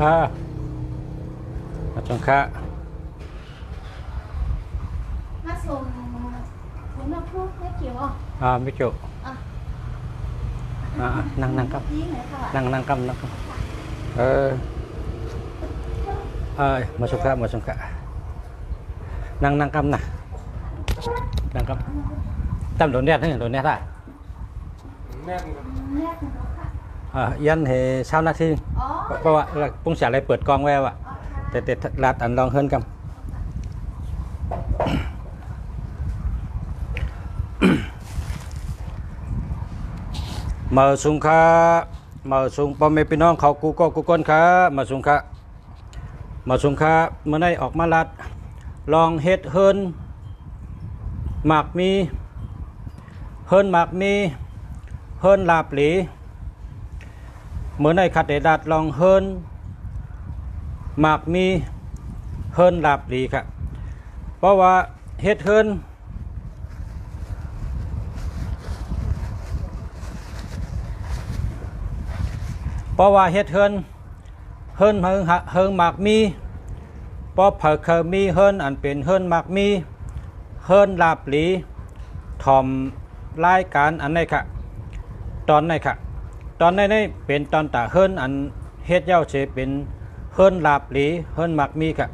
มาจงค่ะมาส่งผมมาพูดไม่เกี่ยวไม่เกี่ยวนั่งครับนั่งครับมาจงค่ะนั่งครับนะนั่งครับตั้มโดนแดดนี่โดนแดดอ่ะยันเหเช้านาทีเพราะว่าปุ้งเสียอะไรเปิดกองแววอ่ะแต่รัดอันลองเฮิร์นกันมาสุงค่ะมาสุงพ่อแม่พี่น้องเขากูก้นค่ะมาสุงค่ะเมื่อได้ออกมาลัดลองเฮ็ดเฮิร์นหมากมีเฮิร์นลาบหลีเมื่อในขัดเดดัดลองเฮิร์นหมากมีเฮิร์นลาบหลีครับเพราะว่าเฮ็ดเฮิร์นหมากมีเพราะเผอเคยมีเฮิร์นอันเป็นเฮิร์นหมากมีเฮิร์นลาบหลีถ่อมรายการอันไหนค่ะตอนไหนค่ะตอนนี้เป็นตอนตาเฮิร์นอันเฮ็ดเย้าเฉเป็นเฮิร์นลาบหลีเฮิร์นหมากมีค่ะ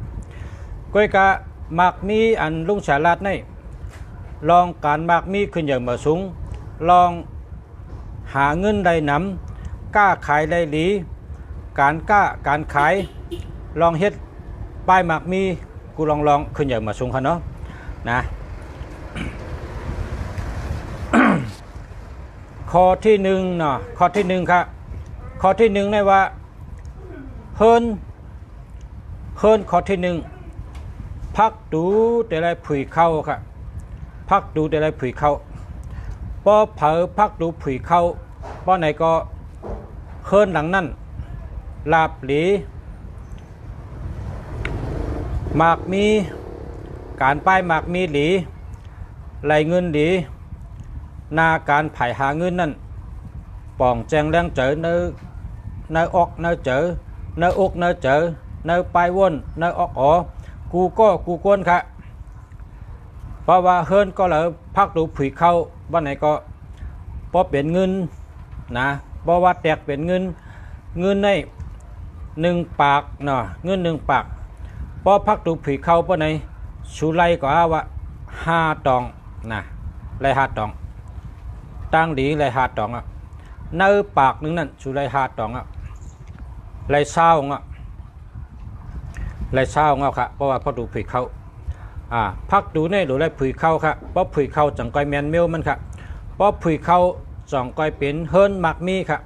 ก้อยกะหมากมีอันลุงฉลาดนี่ลองการหมากมีขึ้นอย่างมาสูงลองหาเงินได้นำกล้าขายได้หลีการขายลองเฮ็ดป้ายหมากมีกูลองขึ้นอย่างมาสูงค่ะเนาะนะข้อที่หนึ่งเนาะข้อที่หนึ่งครับข้อที่หนึ่งในว่าเฮิร์นข้อที่หนึ่งพักดูแต่ไรผุยเข้าครับพักดูแต่ไรผุยเข้าพอเผอพักดูผุยเข้าเพราะไหนก็เฮิร์นหลังนั่นลาบหลีหมากมีการป้ายหมากมีหลีไหลเงินหลีนาการไผ่หาเงินนั่นป่องแจงแรงเจอเนื้ออกเนื้อเจอเนื้ออกเนื้อเจอเนื้อปลายวนเนื้ออกกูก้นค่ะเพราะว่าเฮิร์นก็เลยพักดูผุยเข้าบ้านไหนก็พอเป็นเงินนะเพราะว่าแตกเป็นเงินใน1 ปากเนาะเงิน1 ปากพอพักดูผุยเข้าบ้านไหนสุไลก็ว่า5 ตองนะไร5 ตองตั้งดีไร5 ตองเนื้อปากนึงนั่นสุไร5 ตองไรเศร้าครับเพราะว่าพอดูผุยเข้าพักดูในดูไรผุยเข้าครับเพราะผุยเข้าจังก้อยแมนเมลมันครับเพราะผุยเข้าจังก้อยเป็นเฮิร์นหมากมีครับ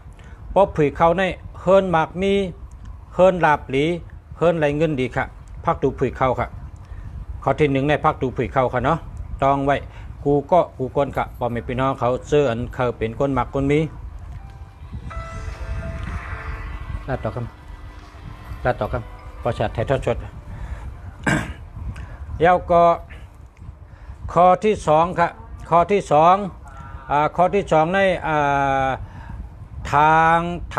เพราะผุยเข้าในเฮิร์นหมากมีเฮิร์นลาบหลีเฮิร์นไรเงินดีครับพักดูผุยเข้าครับข้อที่หนึ่งในพักดูผุยเข้าค่ะเนาะต้องไว้กูก้นค่ะพอมีพี่น้องเขาเจออันเขาเป็นคนหมักคนมีลาดต่อกันพอชัดไทยทอดชดเย้าก็ข้อที่2ครับข้อที่2ในท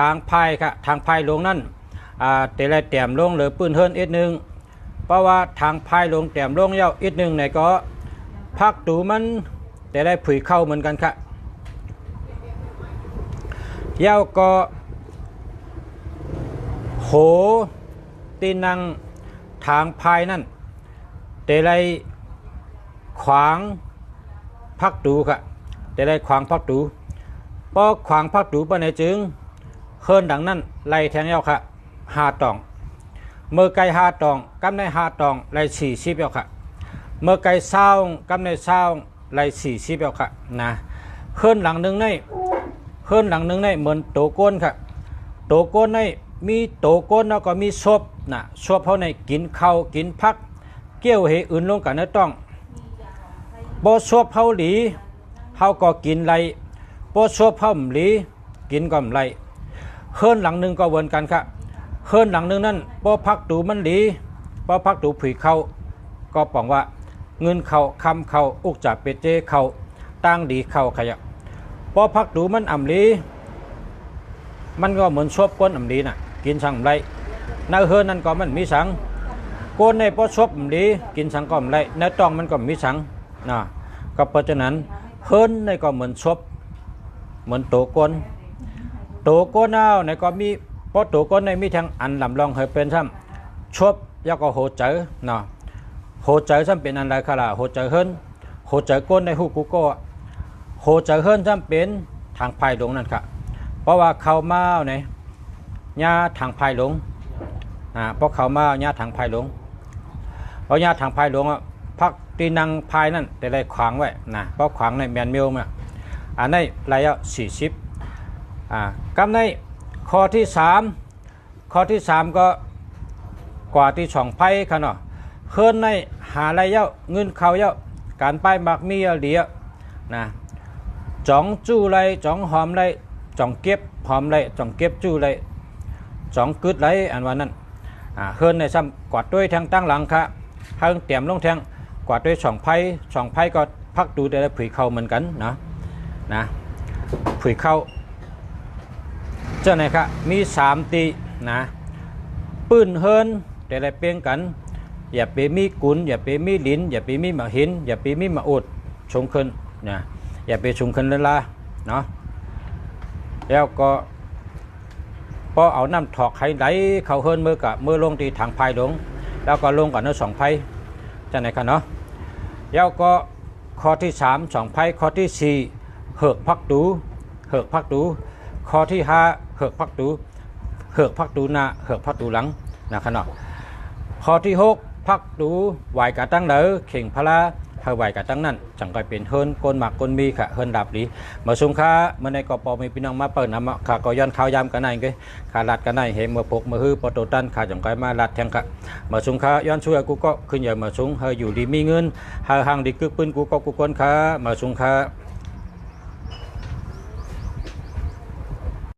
างพายครับทางพายลงนั่นแต่ละแต้มลงหรือปืนเฮิร์น1เพราะว่าทางพายลงแต้มลงเย้า1ไหนก็พักดูมันแต่ได้ผุยเข้าเหมือนกันค่ะเย้าก็โหตีนังทางพายนั่นแต่ได้ขวางพักดูค่ะแต่ได้ขวางพักดูพอขวางพักดูไปในจึงเฮิร์นดังนั้นไล่แทงเย้าค่ะ5 ตองเมื่อไกล5 ตองกำใน5 ตองไล่40เย้าค่ะเมื่อไก่เศร้ากำในเศร้าไร40แล้วค่ะนะเฮิร์นหลังหนึ่งในเหมือนโตก้นค่ะโตก้นในมีโตก้นแล้วก็มีซบนะซบเขาในกินข้าวกินพักเกี่ยวเหอื่นลงกันนะต้องบ่ซบเขาหลีเขาก็กินไรบ่ซบเขาหลีกินก็ไรเฮิร์นหลังหนึ่งก็เหมือนกันค่ะเฮิร์นหลังหนึ่งนั่นบ่พักดูมันหลีบ่พักดูผุยเข้าก็ปองว่าเงินเขาคำเขาอุกจับเปเจเขาตั้งดีเขาขยะพอพักดูมันอ่ำลีมันก็เหมือนชอบก้นอ่ำลีน่ะกินช่างไร ในเฮือนนั่นก็มันมีสังก้นในปอชบดีกินสังก็ไม่ได้ในต้องมันก็มีสังนะก็เพราะฉะนั้นเฮือนในก็เหมือนชบเหมือนโตก้นโตก้นเอาในก็มีเพราะโตก้นในมีทางอันลำลองให้เป็นซ้ำชบแล้วก็โหเจอเนาะโหเจอซ้ำเป็นอันไรขล่ะโหเจอเฮือนโหเจอก้นในหูกูก็โหเจอเฮือนซ้ำเป็นทางภายหลงนั่นค่ะเพราะว่าเขามาในญาทางภายหลงเพราะเขามาญาทางภายหลงเพราะญาทางภายหลงพักตีนังภายนั่นแต่ได้ขวางไว้นะเพราะขวางในแมนเมลมาอันนี้ระยะ40กำในข้อที่3ก็กว่าที่2ไพ่ค่ะเนาะเฮิรนในหาระยะเงินเขาเยอะการป้ายมักมีเหลียนะจ่องจู้ไรจ่องหอมไรจ่องเก็บหอมไรจ่องเก็บจู้ไรจ่องกึดไรอันว่านั้นเฮิรนในซ้ำกวาดด้วยทางตั้งหลังค่ะให้เตรียมลงแทงกวาดด้วย2ไพ่ก็พักดูแต่ละผุยเข้าเหมือนกันนะผุยเข้าเจ้าไหนครับมี3ตีนะปืนเฮิรนแต่ละเปลี่ยนกันอย่าไปมีกุนอย่าไปมีลิ้นอย่าไปมีมาหินอย่าไปมีมาอุดชงขึ้นนะอย่าไปชงขึ้นละเนาะแล้วก็พอเอาน้ำถอกให้ไหลเข้าเฮิรนมือลงที่ทางภายหลงแล้วก็ลงกับเนื้อ2ไพ่เจ้าไหนครับเนาะแล้วก็ข้อที่2ไพ่ข้อที่4เหือกพักดูข้อที่5เหือกพักดูหน้าเหือกพักดูหลังนะครับเนาะข้อที่6พักดูไหวกะตั้งเด้อเข่งพลาเฮาไหวกะตั้งนั่นจังก็เป็นเฮิรนก้นหมากก้นมีค่ะเฮิรนดับดีมาซุงค้าเมื่อในกปมีพี่น้องมาเปิดน้ำค่ะก็ย้อนข้าวยำกันไหนก็ขาลัดกันไหนเห็นมือพกมือฮื้อปอโตตันค่ะจังก็มาลัดแทงค่ะมาซุงค้าย้อนช่วยกูก็ขึ้นใหญ่มาซุงเฮาอยู่ดีมีเงินเฮาห่างดีกึกปืนกูก็กูก้นค่ะมาซุงค้า